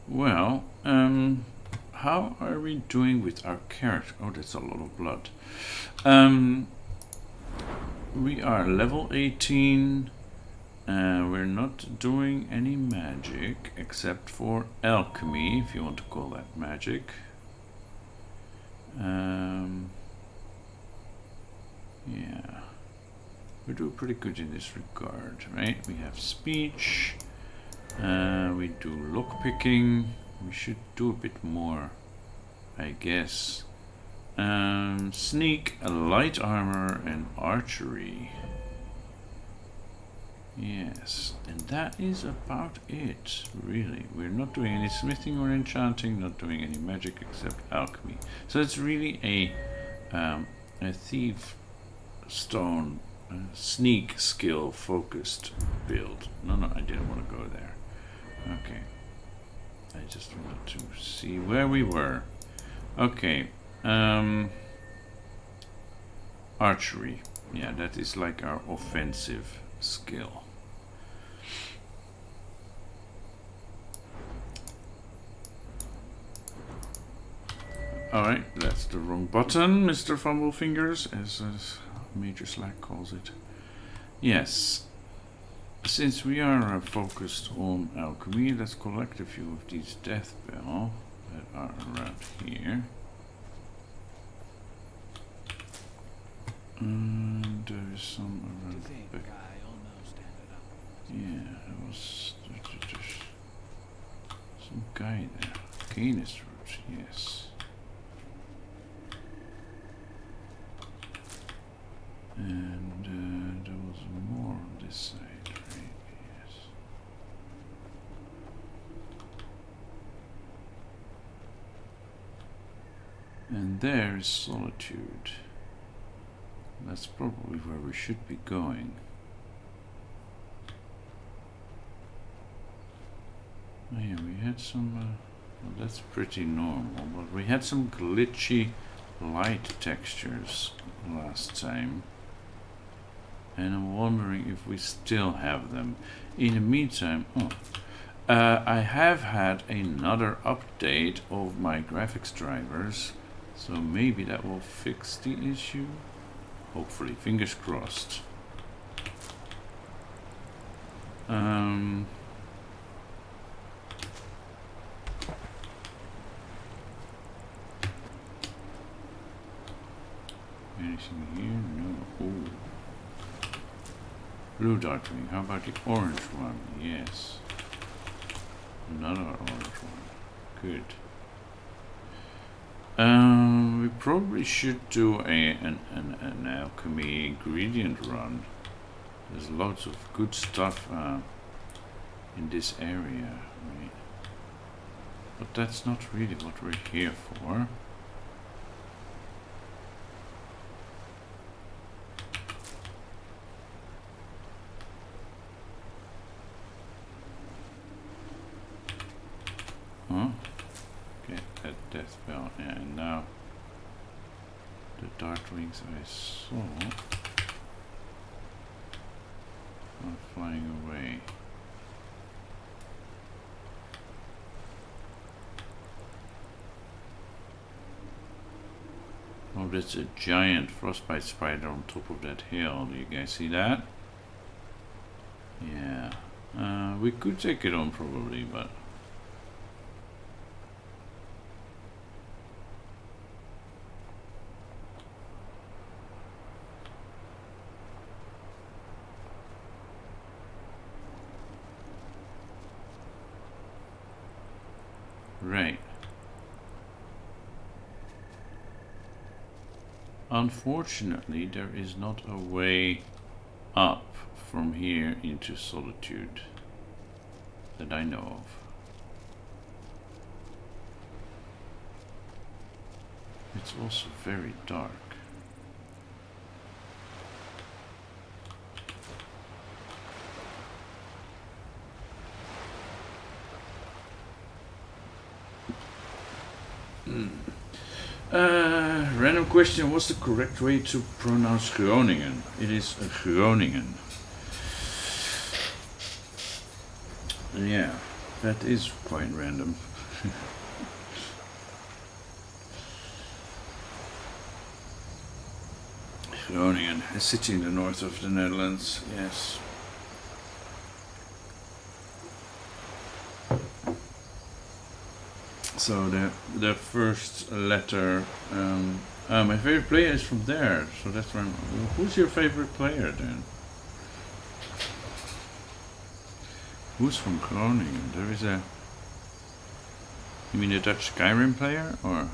Well, how are we doing with our character? Oh, that's a lot of blood. We are level 18. We're not doing any magic except for alchemy, if you want to call that magic. Yeah, we do pretty good in this regard, right? We have speech. We do lockpicking. We should do a bit more, I guess. Sneak, light armor, and archery. Yes, and that is about it, really. We're not doing any smithing or enchanting, not doing any magic except alchemy. So it's really a thief stone sneak skill focused build. No, I didn't want to go there. Okay. I just wanted to see where we were. Okay. Archery. Yeah, that is like our offensive skill. Alright, that's the wrong button, Mr. Fumblefingers, as Major Slack calls it. Yes. Since we are focused on alchemy, let's collect a few of these death bell that are around here. And there's some around the back. Yeah, there was some guy there. Canis roots, yes. And there was more on this side, right? Yes. And there is solitude. That's probably where we should be going. Oh yeah, we had some, well, that's pretty normal, but we had some glitchy light textures last time. And I'm wondering if we still have them. In the meantime, I have had another update of my graphics drivers, so maybe that will fix the issue. Hopefully, fingers crossed. Anything here? No. Ooh. Blue dartwing. How about the orange one? Yes. Another orange one. Good. We probably should do an alchemy ingredient run. There's lots of good stuff in this area, right? But that's not really what we're here for. Huh? Get that death bell, and now the dartwings I saw are flying away. Oh, that's a giant frostbite spider on top of that hill. Do you guys see that? Yeah. We could take it on probably, but right. Unfortunately, there is not a way up from here into Solitude that I know of. It's also very dark. Random question, what's the correct way to pronounce Groningen? It is Groningen. Yeah, that is quite random. Groningen, a city in the north of the Netherlands, yes. So the first letter, my favorite player is from there, so that's where who's your favorite player then? Who's from Groningen? There is a... You mean a Dutch Skyrim player, or...?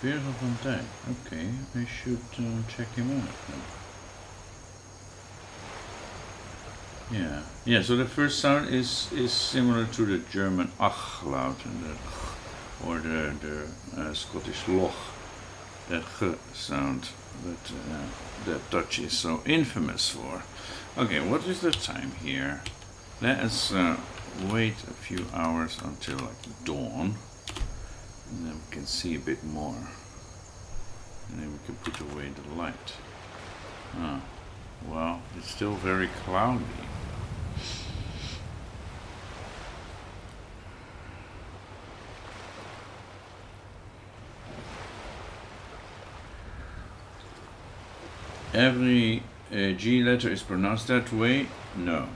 Veerle van Dijk, okay, I should check him out then. Yeah, so the first sound is similar to the German ach loud, and or the Scottish loch, that g sound that Dutch is so infamous for. Okay, what is the time here? Let us wait a few hours until like dawn, and then we can see a bit more, and then we can put away the light. Well, it's still very cloudy. Every G letter is pronounced that way? No.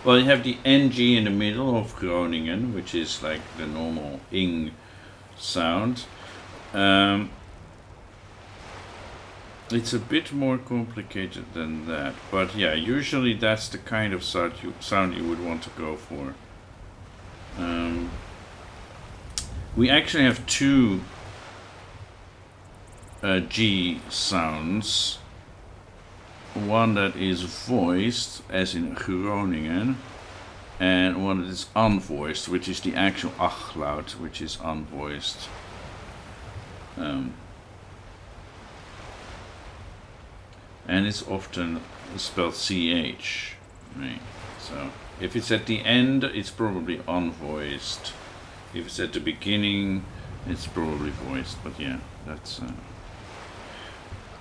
Well, you have the NG in the middle of Groningen, which is like the normal ing sound. It's a bit more complicated than that, but yeah, usually that's the kind of sound you would want to go for. We actually have two G sounds. One that is voiced, as in Groningen, and one that is unvoiced, which is the actual ach loud, which is unvoiced. And it's often spelled CH, right? So if it's at the end, it's probably unvoiced. If it's at the beginning, it's probably voiced. But yeah, that's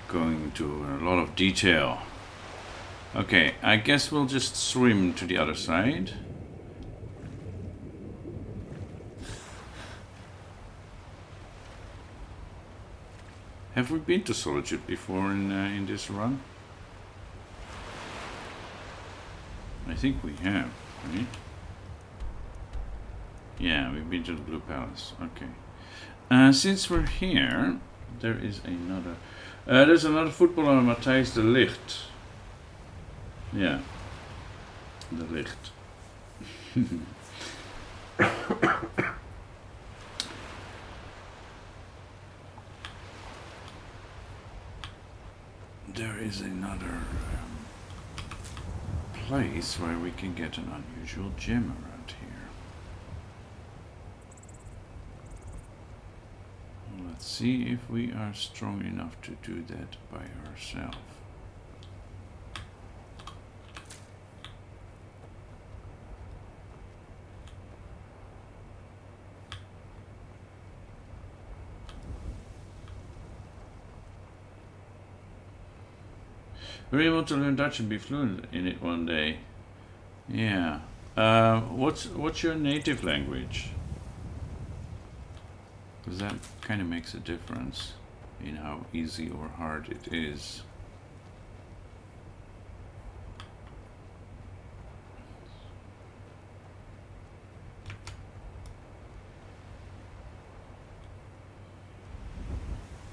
going into a lot of detail. Okay, I guess we'll just swim to the other side. Have we been to Solitude before in this run? I think we have, right? Yeah, we've been to the Blue Palace. Okay. Since we're here, there is another... there's another footballer, Matthijs de Ligt. Yeah. De Ligt. There is another place where we can get an unusual gem around here. Let's see if we are strong enough to do that by ourselves. Really want to learn Dutch and be fluent in it one day. Yeah. What's your native language? Because that kind of makes a difference in how easy or hard it is.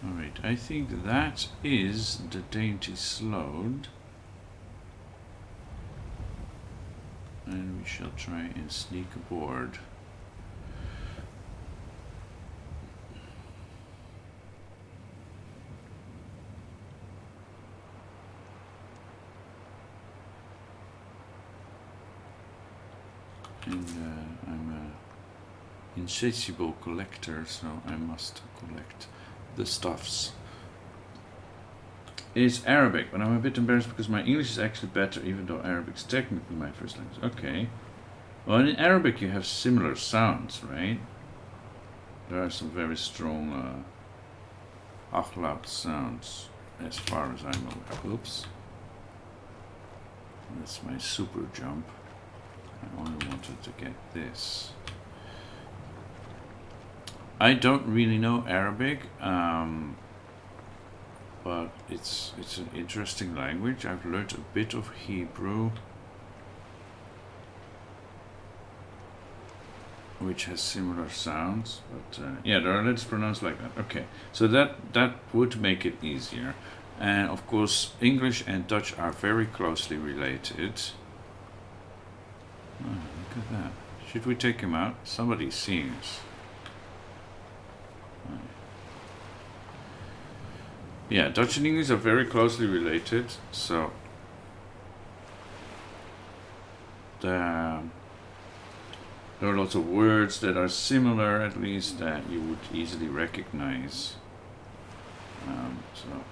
Alright, I think that is the Dainty Sload. And we shall try and sneak aboard. And I'm an insatiable collector, so I must collect the stuffs. It's Arabic, but I'm a bit embarrassed because my English is actually better, even though Arabic is technically my first language. Okay. Well, in Arabic you have similar sounds, right? There are some very strong achlaut sounds, as far as I'm aware. Oops. That's my super jump. I only wanted to get this. I don't really know Arabic, but it's an interesting language. I've learned a bit of Hebrew, which has similar sounds, but yeah, there are letters pronounced like that. Okay, so that would make it easier. And of course, English and Dutch are very closely related. Oh, look at that. Should we take him out? Somebody's seeing us. Yeah, Dutch and English are very closely related, so there are lots of words that are similar, at least, that you would easily recognize.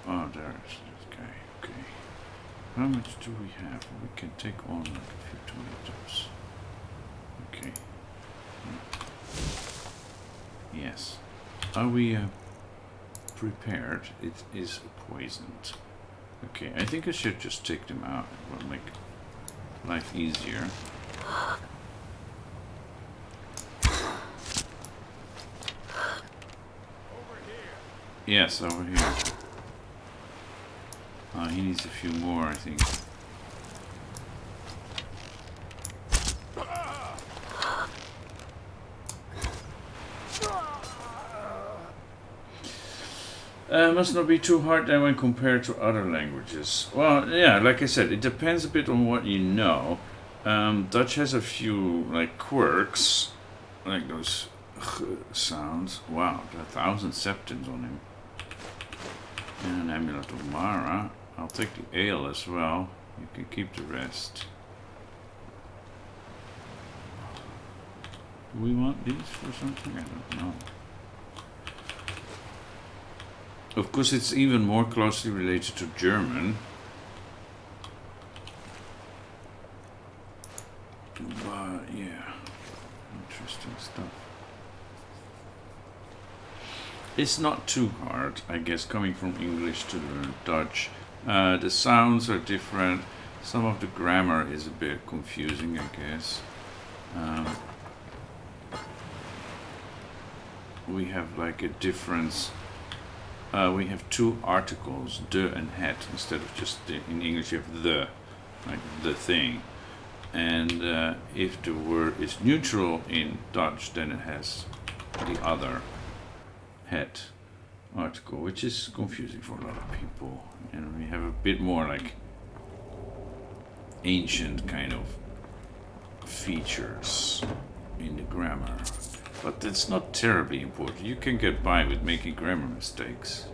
Oh, there's this guy. Okay. How much do we have? We can take on like a few tomatoes. Okay. Yes. Are we prepared? It is poisoned. Okay, I think I should just take them out. It will make life easier. Yes, over here. He needs a few more, I think. Must not be too hard then when compared to other languages. Well, yeah, like I said, it depends a bit on what you know. Dutch has a few like quirks, like those sounds. Wow, there are 1,000 septins on him. And an amulet of Mara. I'll take the ale as well. You can keep the rest. Do we want these for something? I don't know. Of course, it's even more closely related to German. But yeah, interesting stuff. It's not too hard, I guess, coming from English to learn Dutch. The sounds are different. Some of the grammar is a bit confusing, I guess. We have like a difference. We have two articles, de and het, instead of just the, in English you have the, like the thing. And if the word is neutral in Dutch, then it has the other, het article, which is confusing for a lot of people. And we have a bit more like ancient kind of features in the grammar. But that's not terribly important. You can get by with making grammar mistakes.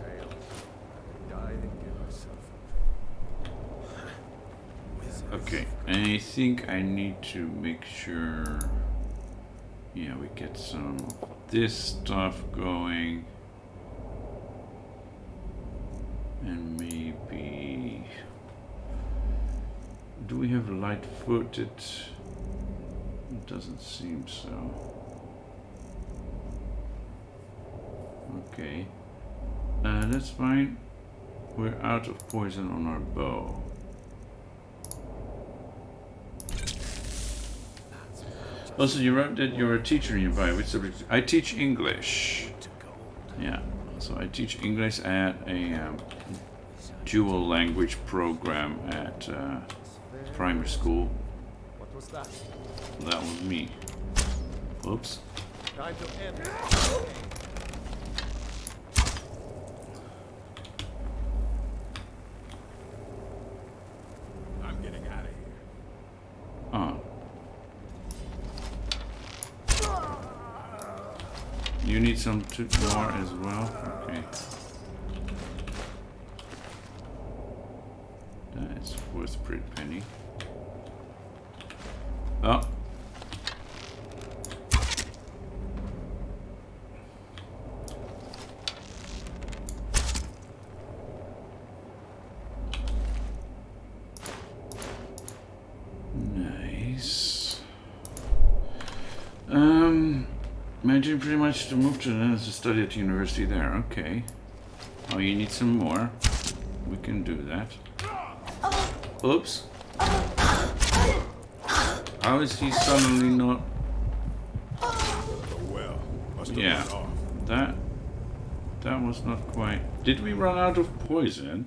Okay, and I think I need to make sure, yeah, we get some of this stuff going. And maybe, do we have light-footed? It doesn't seem so. Okay, that's fine. We're out of poison on our bow. Also, you wrote that you're a teacher nearby. Which subject? I teach English. Yeah, so I teach English at a dual language program at primary school. What was that? That was me. Oops. Time to end. I'm getting out of here. Oh. You need some more as well? Okay. That's worth a pretty penny. Oh. Nice. Imagine pretty much to move to the study at university there. Okay. Oh, you need some more. We can do that. Oops. How is he suddenly not? The well must have Yeah, run off. that was not quite. Did we run out of poison?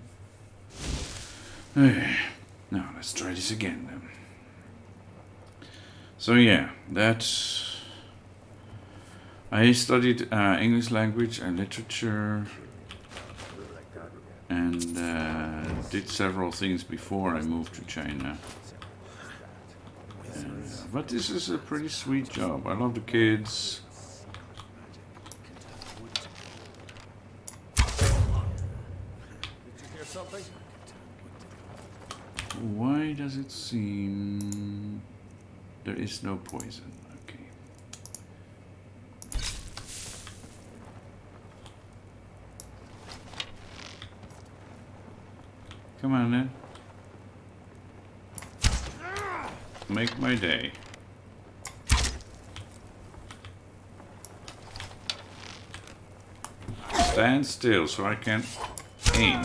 Now let's try this again then. So yeah, that's. I studied English language and literature, and did several things before I moved to China. But this is a pretty sweet job. I love the kids. Did you hear something? Why does it seem there is no poison? Okay. Come on then. Make my day. Stand still so I can aim.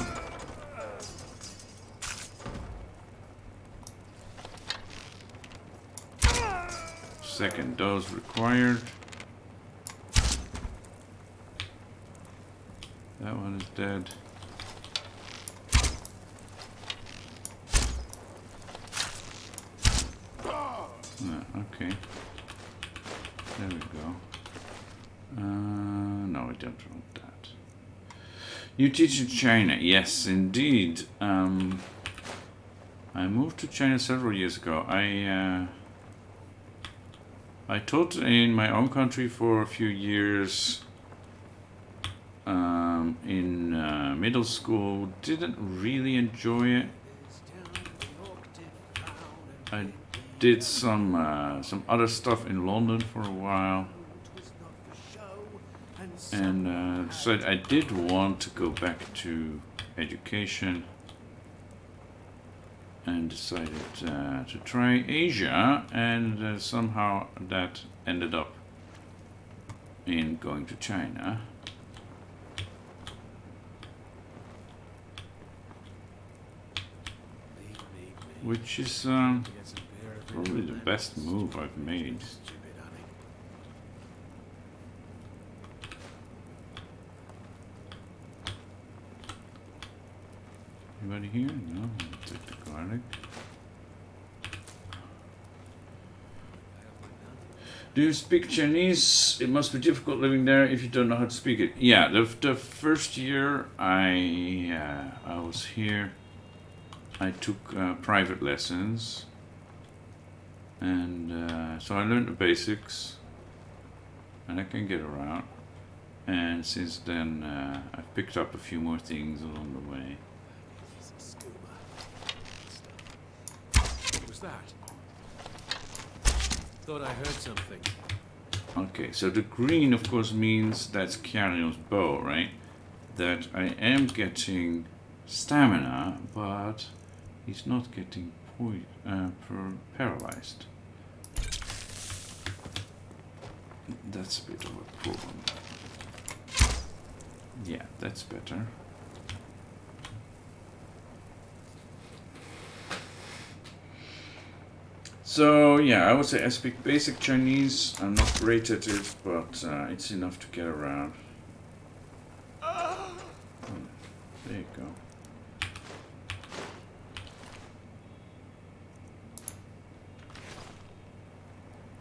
Second dose required. That one is dead. Okay. There we go. No, I don't want that. You teach in China? Yes, indeed. I moved to China several years ago. I taught in my own country for a few years. In middle school, didn't really enjoy it. I did some other stuff in London for a while, and so I did want to go back to education, and decided to try Asia, and somehow that ended up in going to China. Which is probably the best move I've made. Anybody here? No, take the garlic. Do you speak Chinese? It must be difficult living there if you don't know how to speak it. Yeah, the first year I was here, I took private lessons, and so I learned the basics, and I can get around. And since then, I've picked up a few more things along the way. What was that? Thought I heard something. Okay, so the green, of course, means that's Kiario's bow, right? That I am getting stamina, but he's not getting paralyzed. That's a bit of a problem. Yeah, that's better. So yeah, I would say I speak basic Chinese. I'm not great at it, but it's enough to get around. There you go.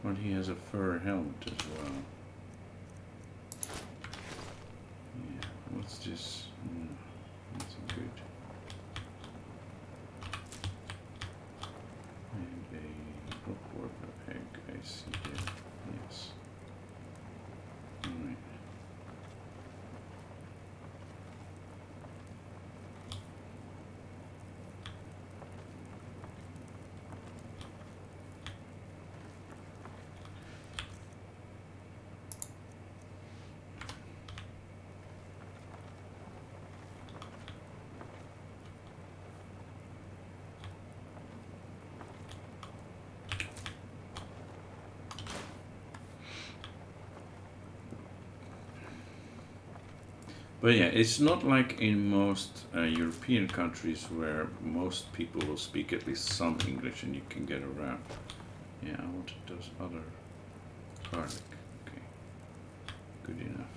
But he has a fur helmet as well. Yeah, what's this? That's good. And a bookwork egg, I see there. Yes. Alright. But yeah, it's not like in most European countries where most people will speak at least some English and you can get around. Yeah, I wanted those other garlic. Okay, good enough.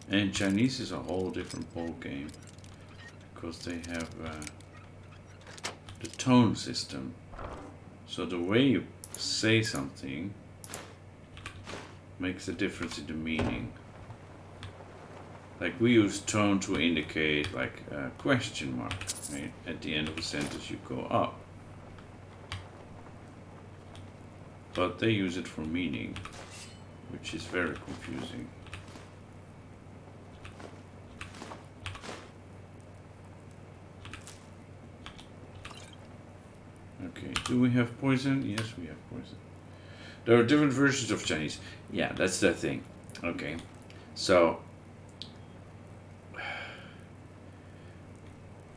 And Chinese is a whole different ball game because they have the tone system. So the way you say something makes a difference in the meaning. Like we use tone to indicate like a question mark, right? At the end of a sentence you go up. But they use it for meaning, which is very confusing. Okay, do we have poison? Yes, we have poison. There are different versions of Chinese. Yeah, that's the thing. Okay, so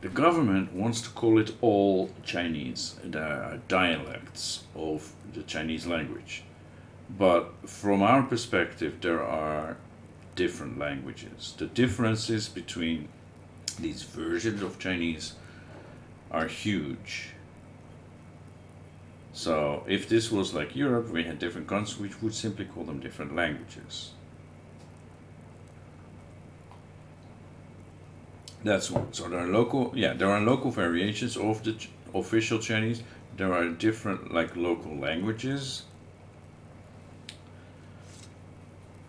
the government wants to call it all Chinese. There are dialects of the Chinese language. But from our perspective, there are different languages. The differences between these versions of Chinese are huge. So if this was like Europe, we had different countries, we would simply call them different languages. That's one. So there are local variations of the official Chinese. There are different like local languages.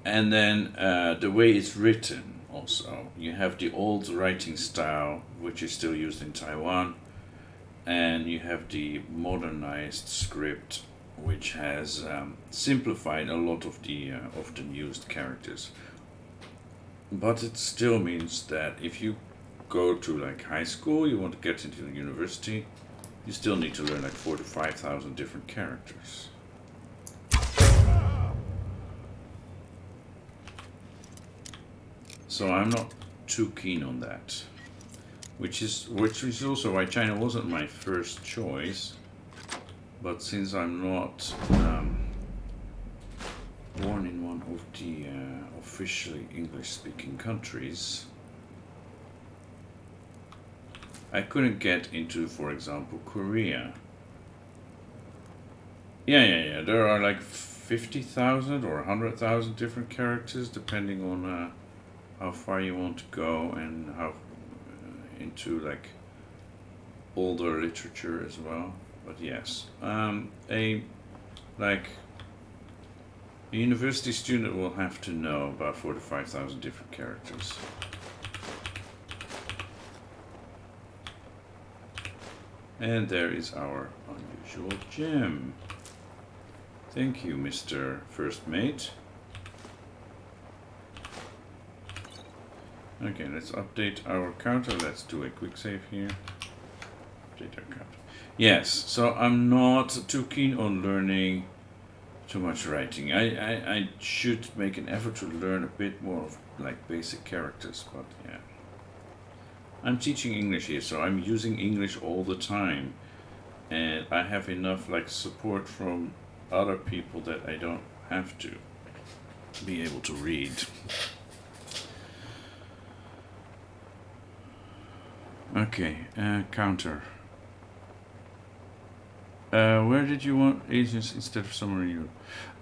And then the way it's written also. You have the old writing style, which is still used in Taiwan. And you have the modernized script, which has simplified a lot of the often used characters. But it still means that if you go to like high school, you want to get into the university, you still need to learn like 4,000 to 5,000 different characters. So I'm not too keen on that. Which is also why China wasn't my first choice. But since I'm not born in one of the officially English-speaking countries, I couldn't get into, for example, Korea. Yeah. There are like 50,000 or 100,000 different characters, depending on how far you want to go and how into like older literature as well. But yes, a university student will have to know about 4,000 to 5,000 different characters. And there is our unusual gem. Thank you, Mr. First Mate. Okay, let's update our counter. Let's do a quick save here. Update our counter. Yes, so I'm not too keen on learning too much writing. I should make an effort to learn a bit more of like basic characters, but yeah. I'm teaching English here, so I'm using English all the time. And I have enough like support from other people that I don't have to be able to read. Okay, counter. Where did you want Asians instead of somewhere in Europe?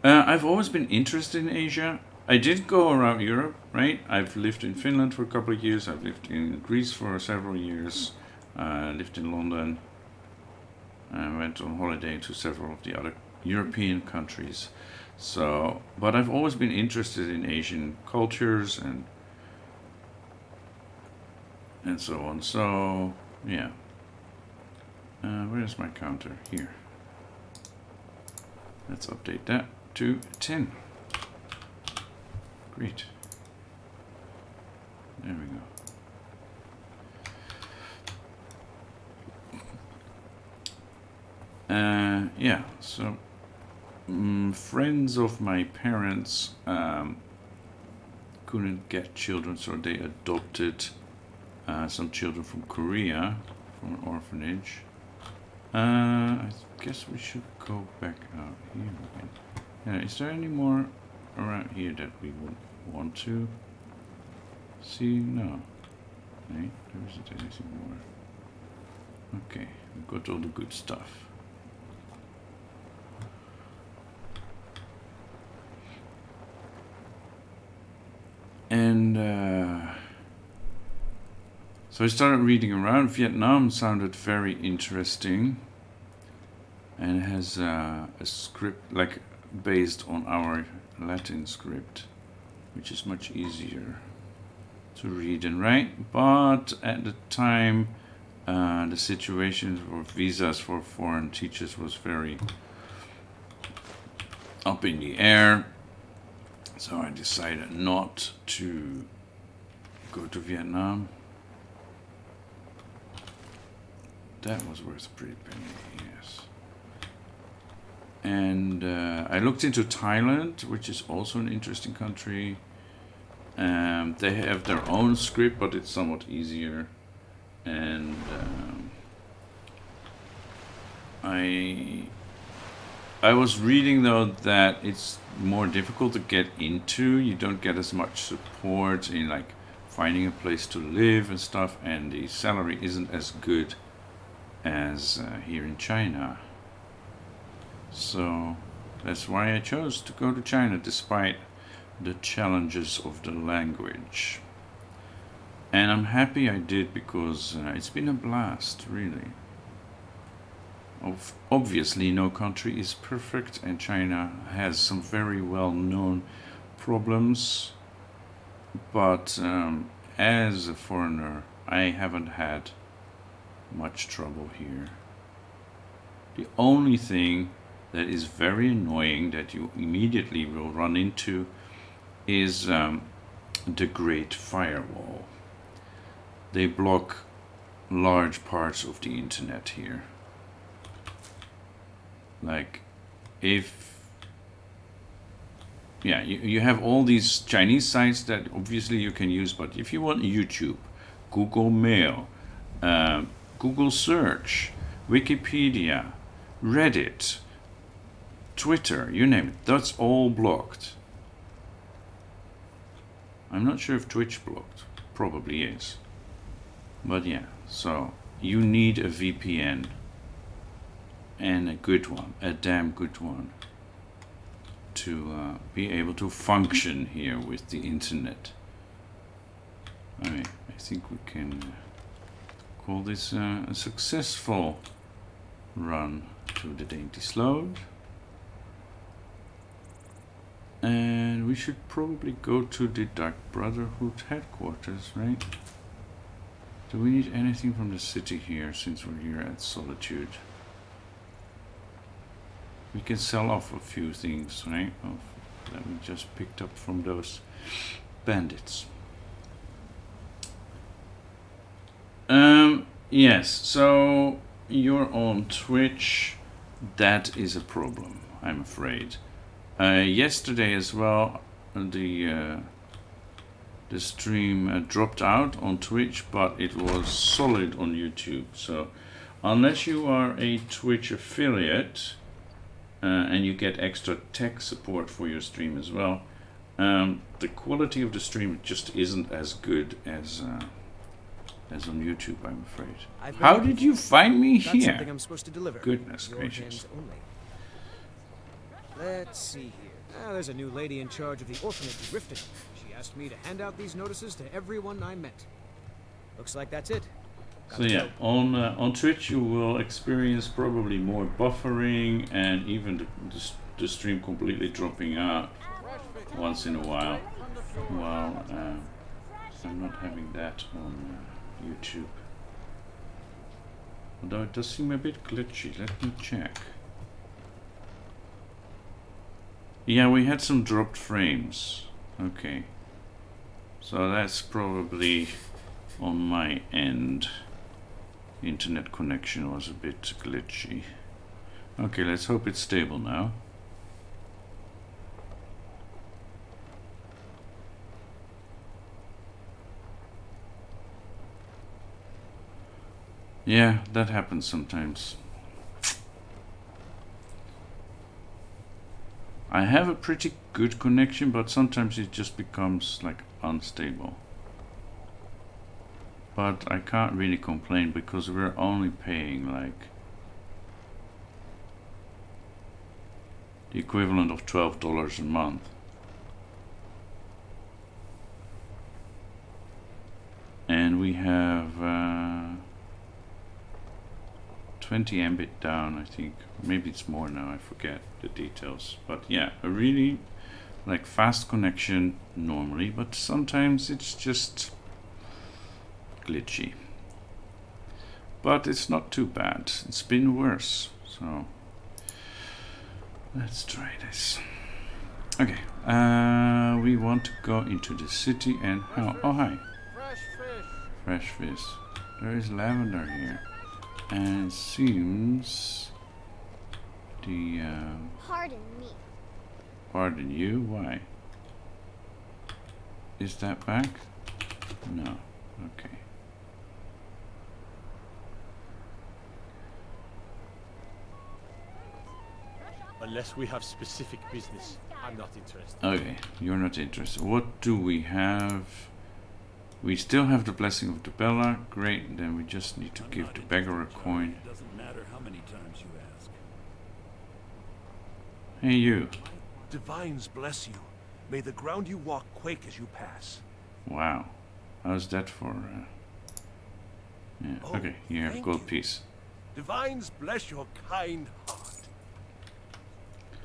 I've always been interested in Asia. I did go around Europe, right? I've lived in Finland for a couple of years. I've lived in Greece for several years. Lived in London. I went on holiday to several of the other European countries. So, but I've always been interested in Asian cultures and so on. So, yeah. Where's my counter? Here. Let's update that to 10. Great. There we go. Yeah, so friends of my parents couldn't get children, so they adopted some children from Korea, from an orphanage. I guess we should go back out here again. Yeah, is there any more around here that we would want to see? No. Right? There isn't anything more. Okay, we've got all the good stuff. And so I started reading around. Vietnam sounded very interesting, and it has a script like based on our Latin script, which is much easier to read and write. But at the time, the situation for visas for foreign teachers was very up in the air. So I decided not to go to Vietnam. That was worth a pretty penny, yes. And I looked into Thailand, which is also an interesting country. They have their own script, but it's somewhat easier. And I was reading though that it's more difficult to get into. You don't get as much support in like finding a place to live and stuff, and the salary isn't as good as here in China. So that's why I chose to go to China despite the challenges of the language. And I'm happy I did, because it's been a blast, really. Obviously, no country is perfect, and China has some very well-known problems. But as a foreigner, I haven't had much trouble here. The only thing that is very annoying that you immediately will run into is the Great Firewall. They block large parts of the internet here. Like, if... yeah, you have all these Chinese sites that obviously you can use, but if you want YouTube, Google Mail, Google Search, Wikipedia, Reddit, Twitter, you name it, that's all blocked. I'm not sure if Twitch blocked. Probably is. But yeah, so you need a VPN. And a good one, a damn good one, to be able to function here with the internet. I think we can call this a successful run to the Dainty Sload. And we should probably go to the Dark Brotherhood headquarters, right? Do we need anything from the city here, since we're here at Solitude? We can sell off a few things, right? That we just picked up from those bandits. Yes, so you're on Twitch. That is a problem, I'm afraid. Yesterday as well, the stream dropped out on Twitch, but it was solid on YouTube. So unless you are a Twitch affiliate, and you get extra tech support for your stream as well, the quality of the stream just isn't as good as on YouTube, I'm afraid. How did you find me here? Something I'm supposed to deliver. Goodness Your gracious. hands only. Let's see here. There's a new lady in charge of the orphanage in Riften. She asked me to hand out these notices to everyone I met. Looks like that's it. So yeah, on Twitch you will experience probably more buffering and even the stream completely dropping out once in a while. Well, I'm not having that on YouTube. Although it does seem a bit glitchy. Let me check. Yeah, we had some dropped frames. Okay. So that's probably on my end. Internet connection was a bit glitchy. Okay, let's hope it's stable now. Yeah, that happens sometimes. I have a pretty good connection, but sometimes it just becomes like unstable. But I can't really complain because we're only paying like the equivalent of $12 a month. And we have 20 Mbit down, I think. Maybe it's more now, I forget the details. But yeah, a really like fast connection normally, but sometimes it's just glitchy. But it's not too bad. It's been worse. So let's try this. Okay, we want to go into the city and how? Oh, hi. Fresh fish. Fresh fish. There is lavender here. And it seems the Pardon me. pardon you, why? Is that back? No. Okay. Unless we have specific business, I'm not interested. Okay, you're not interested. What do we have? We still have the blessing of the Bella. Great, then we just need to give the beggar a coin. It doesn't matter how many times you ask. Hey you. Divines bless you. May the ground you walk quake as you pass. Wow. How's that for yeah, Oh, okay, here, thank gold you. piece. Divines bless your kind heart.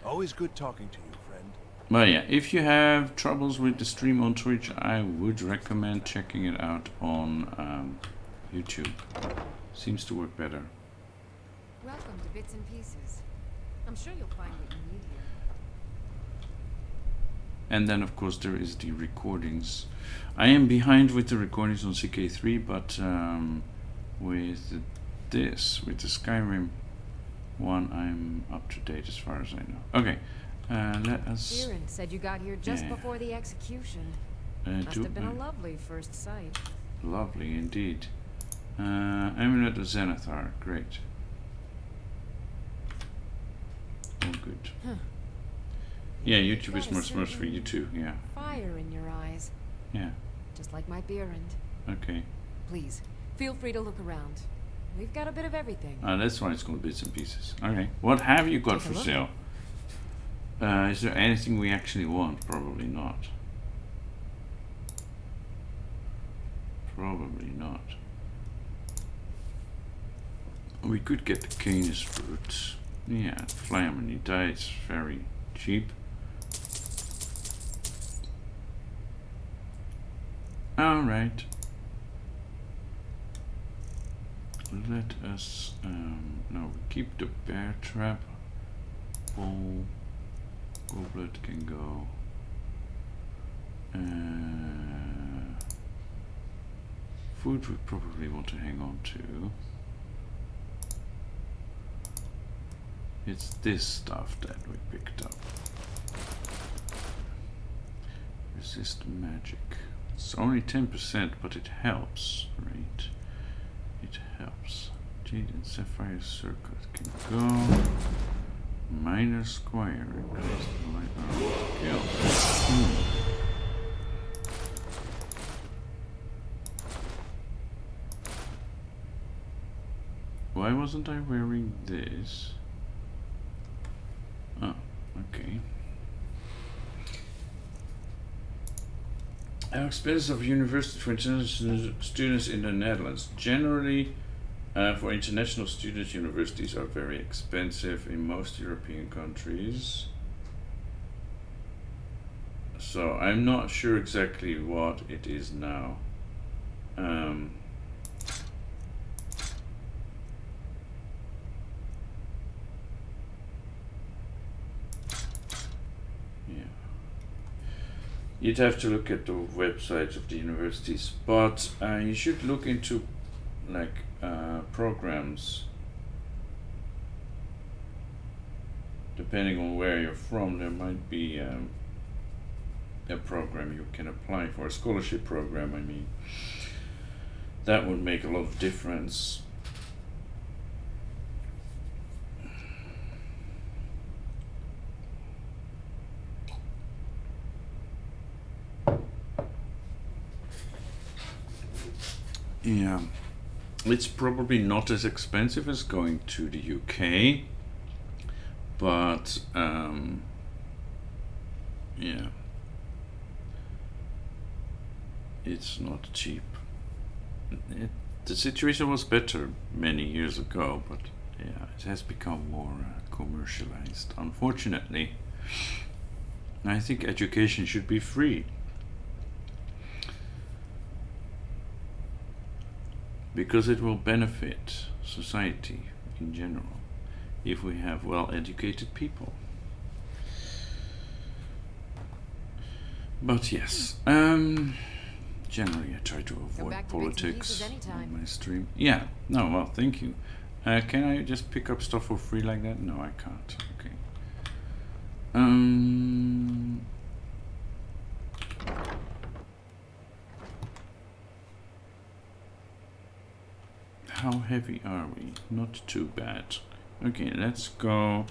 Always good talking to you, friend. But yeah, if you have troubles with the stream on Twitch, I would recommend checking it out on YouTube. Seems to work better. Welcome to Bits and Pieces. I'm sure you'll find what you need here. And then of course there is the recordings. I am behind with the recordings on CK3, but with this, with the Skyrim one, I'm up to date as far as I know. Okay, let us... Sheeran said you got here just Yeah. before the execution. Must have been a lovely first sight. Lovely indeed. Amulet of Zenithar, great. All good. Huh. Yeah, YouTube is That much is worse for you too, yeah. Fire in your eyes, Yeah, just like my Berend. okay. Please, feel free to look around. We've got a bit of everything. That's why it's called Bits and Pieces. Okay, what have you got Take a for look. sale? Is there anything we actually want? Probably not. Probably not. We could get the Canis fruit. Yeah, Flaminita, it's very cheap. Alright. Let us, no, we keep the bear trap. Bull, goblet can go. Food we probably want to hang on to. It's this stuff that we picked up. Resist magic. It's only 10%, but it helps, right? It helps. Jade and Sapphire Circuit can go. Minor Squire. Increase the light armor skill. Why wasn't I wearing this? Oh, okay. How expensive of university for international students in the Netherlands? Generally, for international students, universities are very expensive in most European countries. So I'm not sure exactly what it is now. You'd have to look at the websites of the universities, but you should look into like programs depending on where you're from, there might be a program you can apply for, a scholarship program, I mean. That would make a lot of difference. Yeah, it's probably not as expensive as going to the UK, but yeah, it's not cheap. The situation was better many years ago, but yeah, it has become more commercialized, unfortunately. I think education should be free. Because it will benefit society in general if we have well-educated people. But yes, generally I try to avoid politics on my stream. Yeah, no, well, thank you. Can I just pick up stuff for free like that? No, I can't. Okay. How heavy are we? Not too bad. Okay, let's go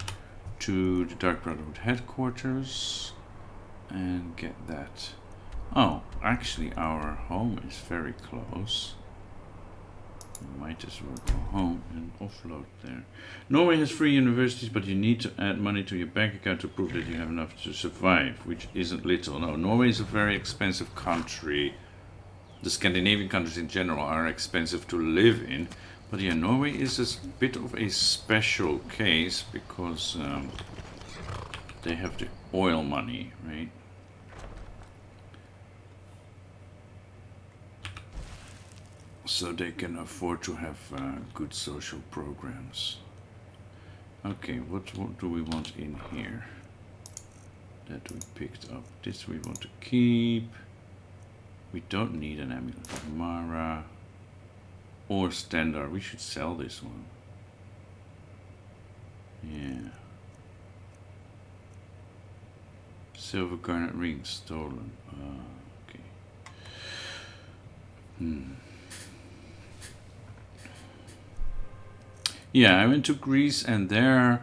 to the Dark Brotherhood headquarters and get that. Oh, actually our home is very close. We might as well go home and offload there. Norway has free universities, but you need to add money to your bank account to prove that you have enough to survive, which isn't little. No, Norway is a very expensive country. The Scandinavian countries in general are expensive to live in, but yeah, Norway is a bit of a special case because they have the oil money, right? So they can afford to have good social programs. Okay, what do we want in here? That we picked up. This we want to keep. We don't need an amulet of Mara or Standard. We should sell this one. Yeah. Silver garnet ring stolen. Okay. Yeah, I went to Greece and their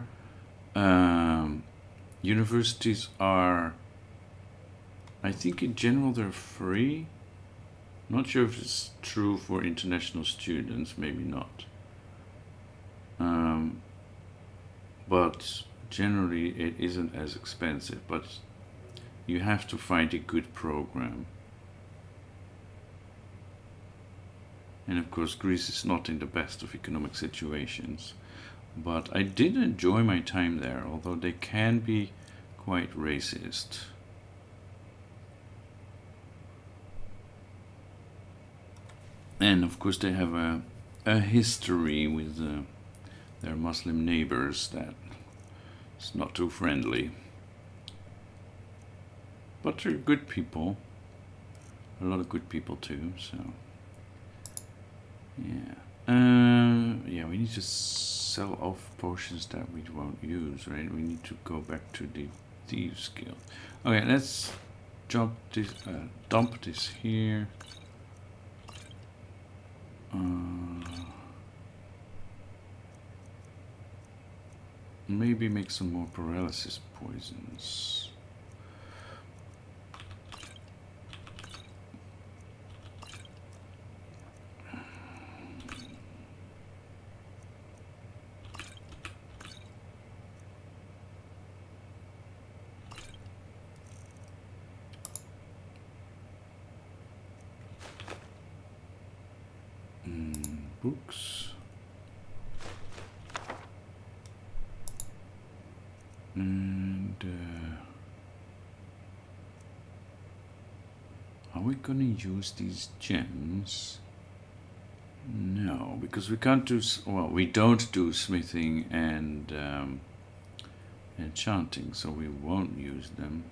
universities are, I think in general they're free. Not sure if it's true for international students, maybe not. But generally it isn't as expensive, but you have to find a good program. And of course Greece is not in the best of economic situations. But I did enjoy my time there, although they can be quite racist. And of course they have a history with their Muslim neighbors that is not too friendly. But they're good people. A lot of good people too, so yeah. Yeah, we need to sell off potions that we won't use, right? We need to go back to the Thieves Guild. Okay, let's dump this here. Maybe make some more paralysis poisons. Books. And are we gonna use these gems? No, because we can't do, well, we don't do smithing and enchanting, so we won't use them.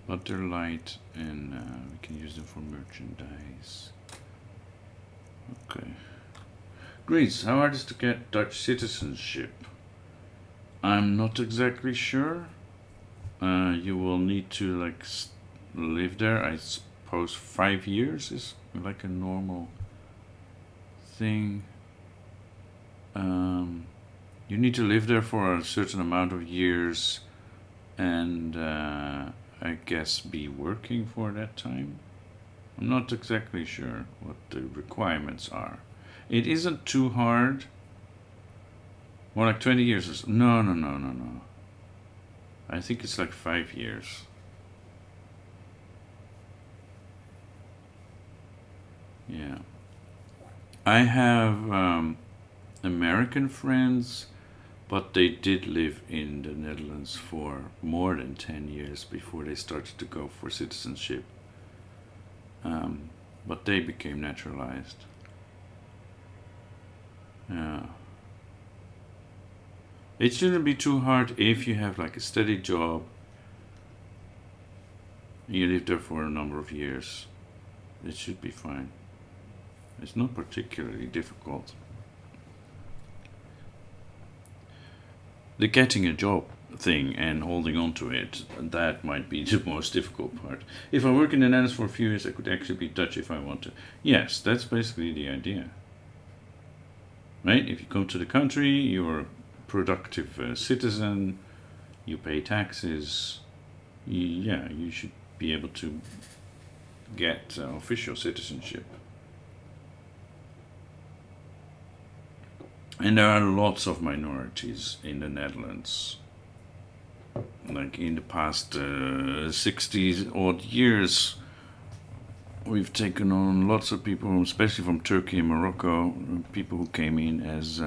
But they're light and we can use them for merchandise. Okay. Greece, how hard is it to get Dutch citizenship? I'm not exactly sure. You will need to like live there. I suppose 5 years is like a normal thing. You need to live there for a certain amount of years, and I guess be working for that time. I'm not exactly sure what the requirements are. It isn't too hard. More like 20 years or so. No. I think it's like 5 years. Yeah. I have American friends, but they did live in the Netherlands for more than 10 years before they started to go for citizenship. But they became naturalized. Yeah. It shouldn't be too hard if you have like a steady job. You live there for a number of years. It should be fine. It's not particularly difficult. The getting a job thing and holding on to it, that might be the most difficult part. If I work in the Netherlands for a few years, I could actually be Dutch if I want to. Yes, that's basically the idea. Right? If you come to the country, you're a productive citizen, you pay taxes, you should be able to get official citizenship. And there are lots of minorities in the Netherlands. Like in the past 60 odd years, we've taken on lots of people, especially from Turkey and Morocco, people who came in as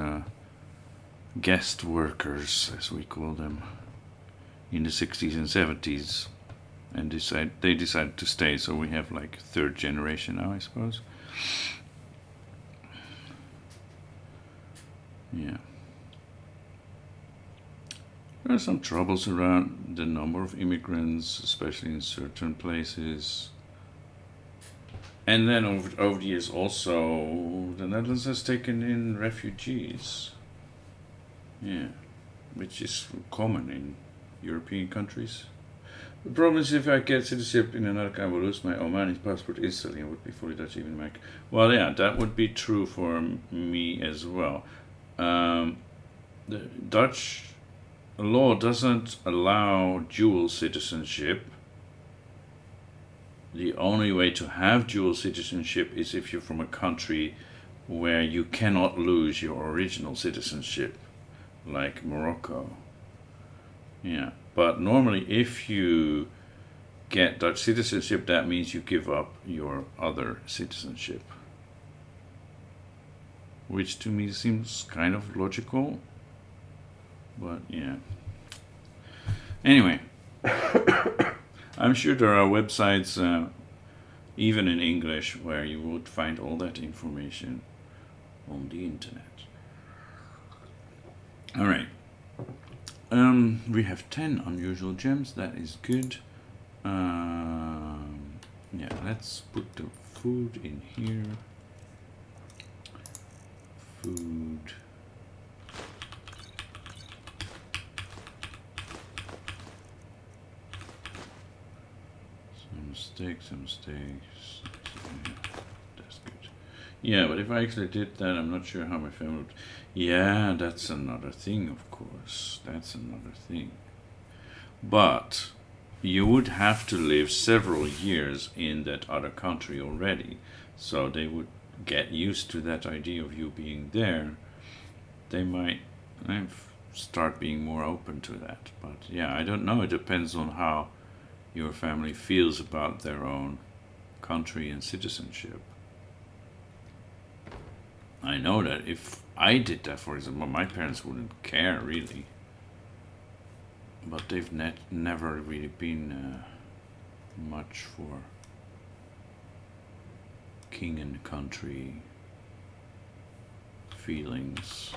guest workers, as we call them, in the 60s and 70s. And they decided to stay, so we have like third generation now, I suppose. Yeah. There are some troubles around the number of immigrants, especially in certain places. And then over the years also, the Netherlands has taken in refugees. Yeah, which is common in European countries. The problem is if I get citizenship in another country, I will lose my Omani passport instantly and would be fully Dutch even Mac. Well, yeah, that would be true for me as well. The Dutch law doesn't allow dual citizenship. The only way to have dual citizenship is if you're from a country where you cannot lose your original citizenship, like Morocco. Yeah, but normally if you get Dutch citizenship, that means you give up your other citizenship. Which to me seems kind of logical, but yeah. Anyway, I'm sure there are websites, even in English, where you would find all that information on the internet. Alright. We have 10 unusual gems, that is good. Yeah, let's put the food in here. Food. Some steaks. Yeah, that's good. Yeah, but if I actually did that, I'm not sure how my family would. Yeah, that's another thing, of course. That's another thing. But you would have to live several years in that other country already, so they would get used to that idea of you being there. They might start being more open to that. But yeah, I don't know. It depends on how your family feels about their own country and citizenship. I know that if I did that, for example, my parents wouldn't care really. But they've never really been much for king and country feelings.